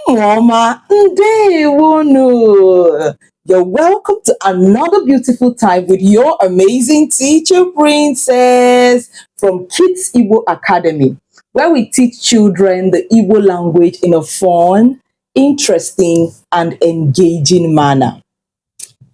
Mama, ndewonu. You're welcome to another beautiful time with your amazing teacher, Princess, from Kids Igbo Academy, where we teach children the Igbo language in a fun, interesting, and engaging manner.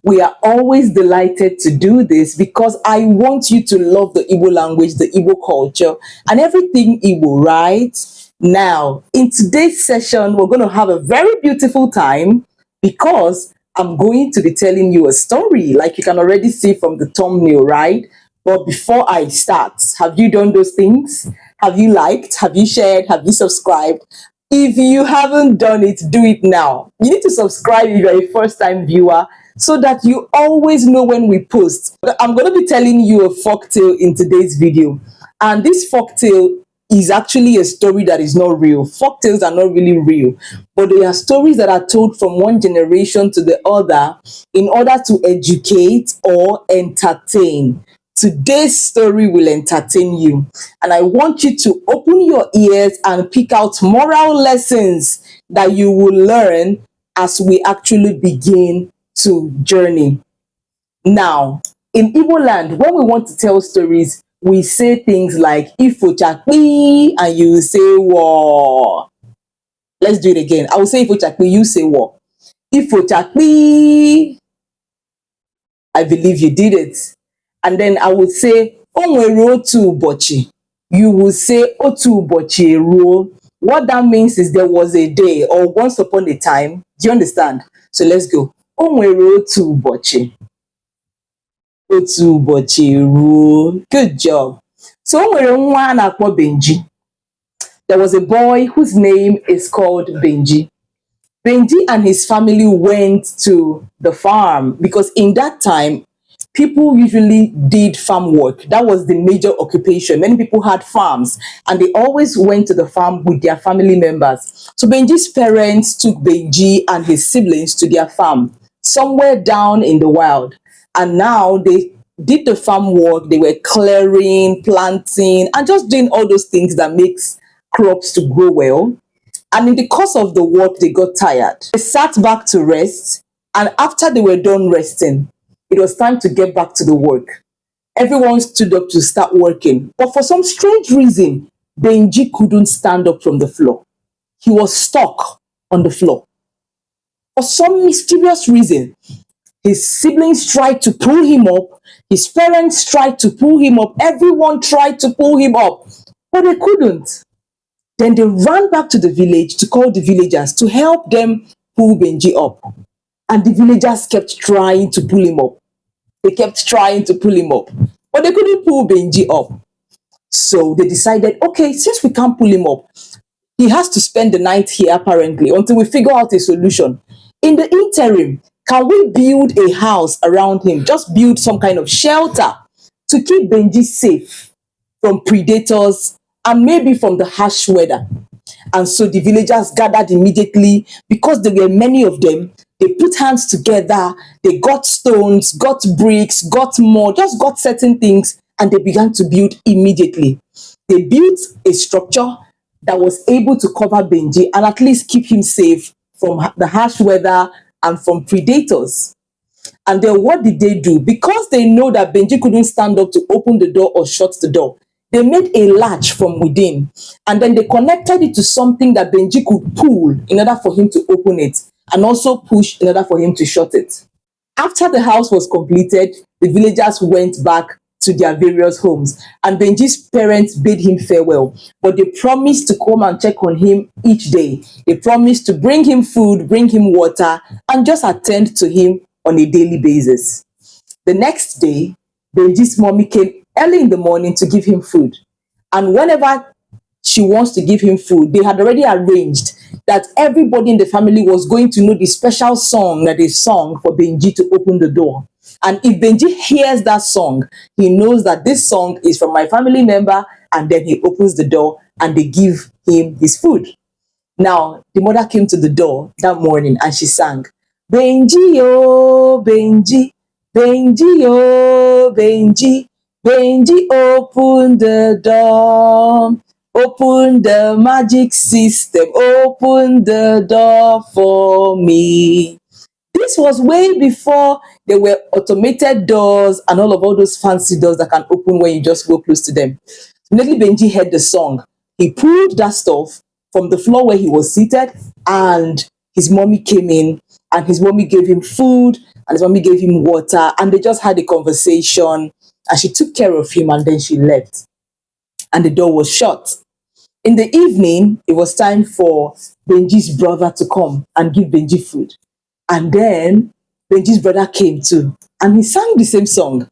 We are always delighted to do this because I want you to love the Igbo language, the Igbo culture, and everything Igbo, right? Now, in today's session, we're going to have a very beautiful time because I'm going to be telling you a story, like you can already see from the thumbnail, right? But before I start, have you done those things? Have you liked? Have you shared? Have you subscribed? If you haven't done it, do it now. You need to subscribe if you're a first-time viewer so that you always know when we post. I'm going to be telling you a folktale in today's video. And this folktale is actually a story that is not real. Folktales are not really real, but they are stories that are told from one generation to the other in order to educate or entertain. Today's story will entertain you, and I want you to open your ears and pick out moral lessons that you will learn as we actually begin to journey. Now, in Igbo land, when we want to tell stories, we say things like "Ifo chakpi," and you say "War." Let's do it again. I will say "Ifo chakpi," you say "War." Ifo chakpi. I believe you did it. And then I would say "Onwere otu ụbọchị." You will say "Otu ụbọchị eruo." What that means is there was a day or once upon a time. Do you understand? So let's go. Onwere otu ụbọchị. Otu ụbọchị eruo. Good job. So onwere nwa a na-akpọ Benji. There was a boy whose name is called Benji. Benji and his family went to the farm because in that time, people usually did farm work. That was the major occupation. Many people had farms and they always went to the farm with their family members. So Benji's parents took Benji and his siblings to their farm somewhere down in the wild. And now they did the farm work. They were clearing, planting, and just doing all those things that makes crops to grow well. And in the course of the work, they got tired. They sat back to rest. And after they were done resting, it was time to get back to the work. Everyone stood up to start working. But for some strange reason, Benji couldn't stand up from the floor. He was stuck on the floor. For some mysterious reason, his siblings tried to pull him up. His parents tried to pull him up. Everyone tried to pull him up, but they couldn't. Then they ran back to the village to call the villagers to help them pull Benji up. And the villagers kept trying to pull him up. They kept trying to pull him up, but they couldn't pull Benji up. So they decided, okay, since we can't pull him up, he has to spend the night here apparently until we figure out a solution. In the interim, can we build a house around him? Just build some kind of shelter to keep Benji safe from predators and maybe from the harsh weather. And so the villagers gathered immediately because there were many of them. They put hands together, they got stones, got bricks, got mud, just got certain things, and they began to build immediately. They built a structure that was able to cover Benji and at least keep him safe from the harsh weather and from predators. And then what did they do? Because they know that Benji couldn't stand up to open the door or shut the door, they made a latch from within, and then they connected it to something that Benji could pull in order for him to open it, and also push in order for him to shut it. After the house was completed, the villagers went back to their various homes, and Benji's parents bade him farewell, but they promised to come and check on him each day. They promised to bring him food, bring him water, and just attend to him on a daily basis. The next day, Benji's mommy came early in the morning to give him food. And whenever she wants to give him food, they had already arranged that everybody in the family was going to know the special song that they sung for Benji to open the door. And if Benji hears that song, he knows that this song is from my family member, and then he opens the door and they give him his food. Now, the mother came to the door that morning and she sang, "Benji, oh, Benji, Benji, oh, Benji, Benji, open the door. Open the magic system, open the door for me. This was way before there were automated doors and all those fancy doors that can open when you just go close to them. Immediately Benji heard the song. He pulled that stuff from the floor where he was seated, and his mommy came in, and his mommy gave him food, and his mommy gave him water, and they just had a conversation, and she took care of him, and then she left, and the door was shut. In the evening, it was time for Benji's brother to come and give Benji food. And then Benji's brother came too, and he sang the same song.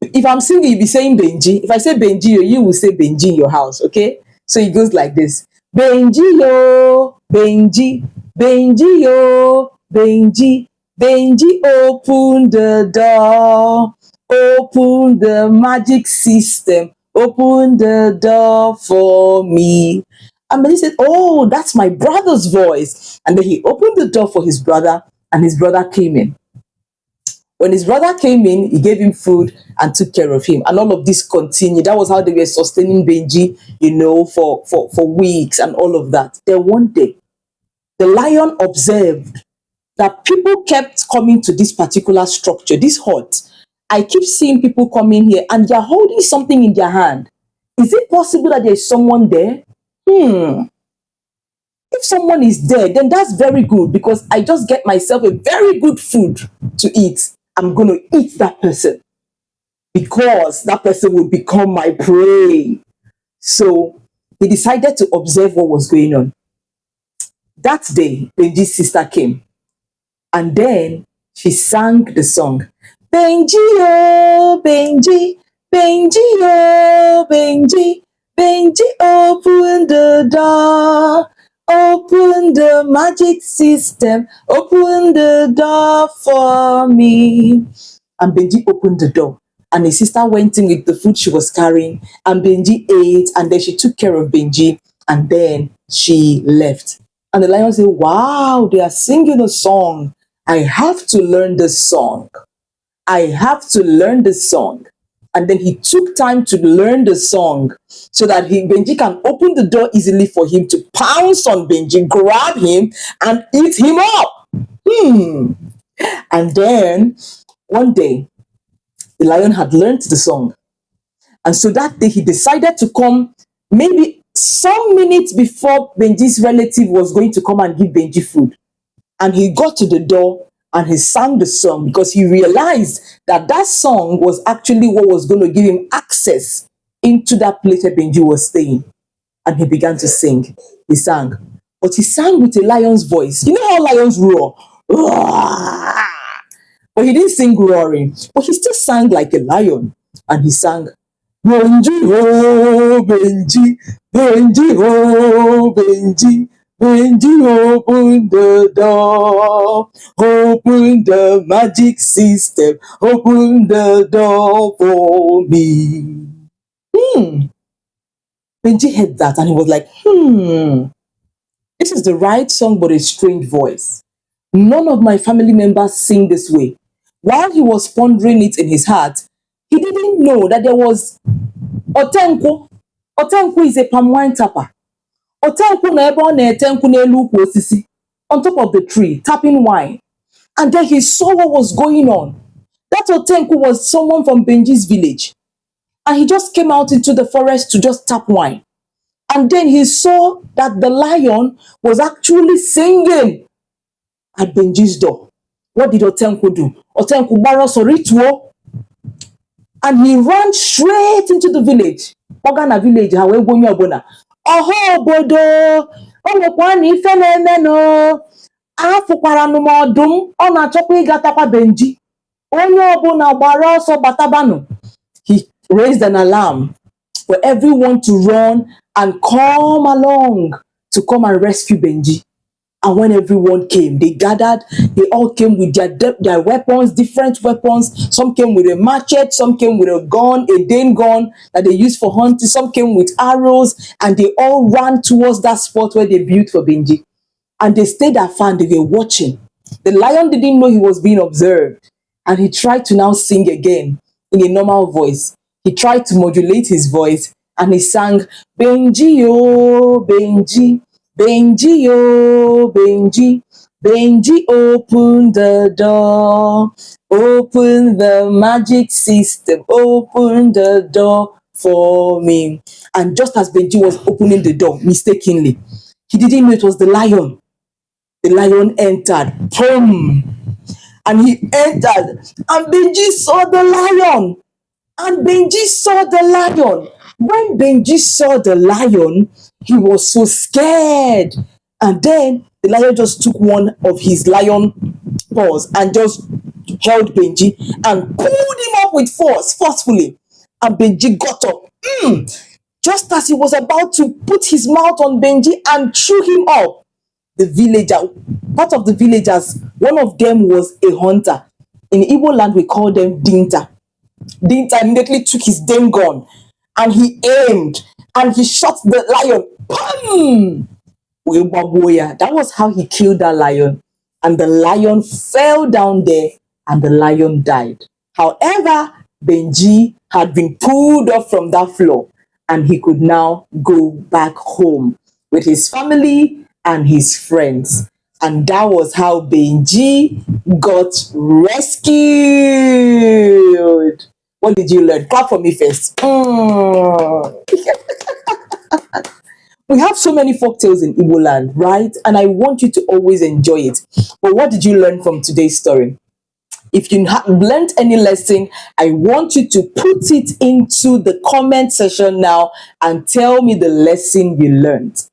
If I'm singing, you'll be saying Benji. If I say Benji, you will say Benji in your house, okay? So it goes like this. Benji yo, Benji, Benji yo, Benji, Benji open the door, open the magic system, open the door for me. And Benji said, oh, that's my brother's voice. And then he opened the door for his brother, and his brother came in. When his brother came in, he gave him food and took care of him. And all of this continued. That was how they were sustaining Benji, for weeks and all of that. Then one day, the lion observed that people kept coming to this particular structure, this hut. I keep seeing people come in here and they're holding something in their hand. Is it possible that there's someone there? If someone is there, then that's very good, because I just get myself a very good food to eat. I'm going to eat that person, because that person will become my prey. So he decided to observe what was going on. That day, Benji's sister came, and then she sang the song. Benji, oh, Benji, Benji, oh, Benji, Benji, open the door. Open the magic system, open the door for me. And Benji opened the door, and his sister went in with the food she was carrying, and Benji ate, and then she took care of Benji, and then she left. And the lion said, wow, they are singing a song. I have to learn this song. I have to learn this song. And then he took time to learn the song so that Benji can open the door easily for him to pounce on Benji, grab him, and eat him up. And then one day, the lion had learned the song. And so that day he decided to come maybe some minutes before Benji's relative was going to come and give Benji food. And he got to the door and he sang the song, because he realized that that song was actually what was going to give him access into that place where Benji was staying. And he began to sing. He sang. But he sang with a lion's voice. You know how lions roar? But he didn't sing roaring. But he still sang like a lion. And he sang, Benji, oh, Benji, Benji, oh, Benji. Benji, open the door, open the magic system, open the door for me. Benji heard that and he was like, this is the right song but a strange voice. None of my family members sing this way. While he was pondering it in his heart, he didn't know that there was Otenko. Otenko is a palm wine tapper. Otenku na ebe ọ na-ete nkwụ n'elu ukwu osisi, on top of the tree, tapping wine. And then he saw what was going on. That Otenku was someone from Benji's village. And he just came out into the forest to just tap wine. And then he saw that the lion was actually singing at Benji's door. What did Otenku do? Otenku gbara ọsọ rituo. And he ran straight into the village. Ogana village, ha wee gwa onye ọbụla. Oho obodo, o nwekwa na ife na-emenụ, afụkwara nụ m ọdụm, ọ na-achọkwa ịgatakwa Benji. Onye ọbụla gbara ọsọ batabanụ. He raised an alarm for everyone to run and come along to come and rescue Benji. And when everyone came, they gathered, they all came with their weapons, different weapons. Some came with a machete, some came with a gun, a Dane gun that they used for hunting, some came with arrows, and they all ran towards that spot where they built for Benji. And they stayed afar and they were watching. The lion didn't know he was being observed, and he tried to now sing again in a normal voice. He tried to modulate his voice, and he sang, Benji, oh, Benji, Benji, oh, Benji, Benji, open the door, open the magic system, open the door for me. And just as Benji was opening the door mistakenly, he didn't know it was the lion. The lion entered, boom, and he entered, and Benji saw the lion. And Benji saw the lion. When Benji saw the lion, he was so scared. And then the lion just took one of his lion paws and just held Benji and pulled him up with force, forcefully. And Benji got up. Just as he was about to put his mouth on Benji and threw him up, the villager, part of the villagers, one of them was a hunter. In Igbo land, we call them Dinta. Dinta immediately took his damn gun and he aimed and he shot the lion. Pam! That was how he killed that lion. And the lion fell down there and the lion died. However, Benji had been pulled off from that floor and he could now go back home with his family and his friends. And that was how Benji got rescued. What did you learn? Clap for me first. We have so many folktales in Igbo land, right? And I want you to always enjoy it. But what did you learn from today's story? If you have learned any lesson, I want you to put it into the comment section now and tell me the lesson you learned.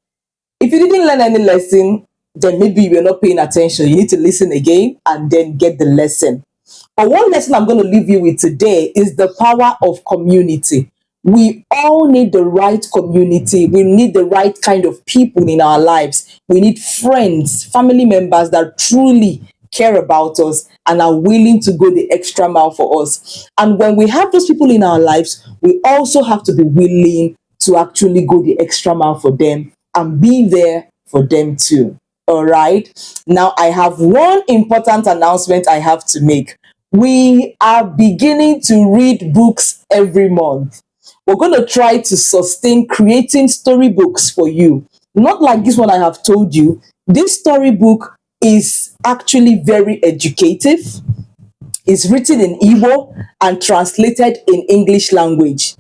If you didn't learn any lesson, then maybe you're not paying attention. You need to listen again and then get the lesson. But one lesson I'm going to leave you with today is the power of community. We all need the right community. We need the right kind of people in our lives. We need friends, family members that truly care about us and are willing to go the extra mile for us. And when we have those people in our lives, we also have to be willing to actually go the extra mile for them and be there for them too. All right. Now, I have one important announcement I have to make. We are beginning to read books every month. We're going to try to sustain creating storybooks for you. Not like this one I have told you. This storybook is actually very educative. It's written in Igbo and translated in English language.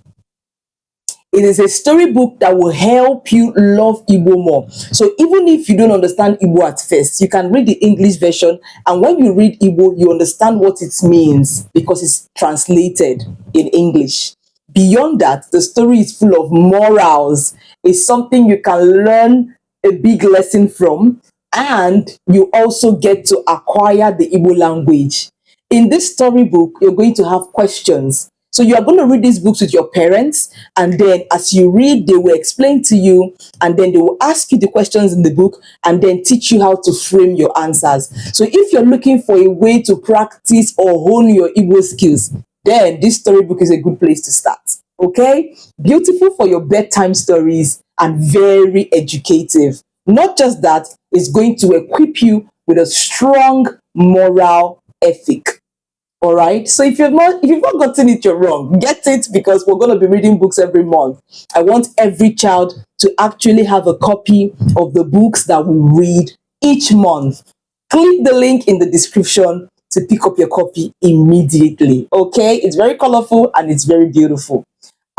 It is a storybook that will help you love Igbo more. So even if you don't understand Igbo at first, you can read the English version. And when you read Igbo, you understand what it means because it's translated in English. Beyond that, the story is full of morals. It's something you can learn a big lesson from. And you also get to acquire the Igbo language. In this storybook, you're going to have questions. So you are going to read these books with your parents, and then as you read, they will explain to you, and then they will ask you the questions in the book, and then teach you how to frame your answers. So if you're looking for a way to practice or hone your Igbo skills, then this storybook is a good place to start. Okay? Beautiful for your bedtime stories and very educative. Not just that, it's going to equip you with a strong moral ethic. All right. So if you've not gotten it, you're wrong. Get it, because we're going to be reading books every month. I want every child to actually have a copy of the books that we read each month. Click the link in the description to pick up your copy immediately. Okay. It's very colorful and it's very beautiful.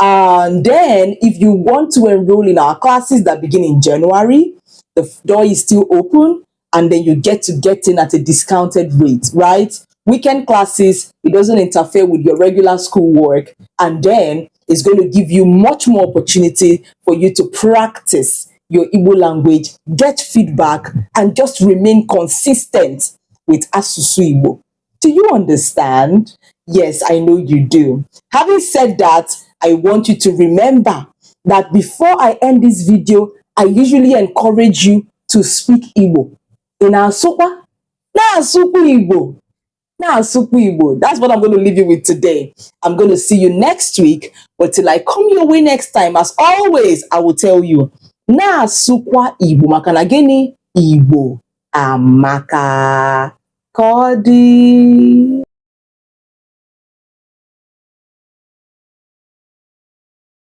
And then if you want to enroll in our classes that begin in January, the door is still open, and then you get in at a discounted rate, right? Weekend classes, it doesn't interfere with your regular school work, and then it's going to give you much more opportunity for you to practice your Igbo language, get feedback, and just remain consistent with asusu Igbo. Do you understand? Yes, I know you do. Having said that, I want you to remember that before I end this video, I usually encourage you to speak Igbo. In our sopa, na asuku Igbo. That's what I'm going to leave you with today. I'm going to see you next week. But till I come your way next time, as always, I will tell you, na asukwa Igbo maka na gini Igbo amaka. Kodi.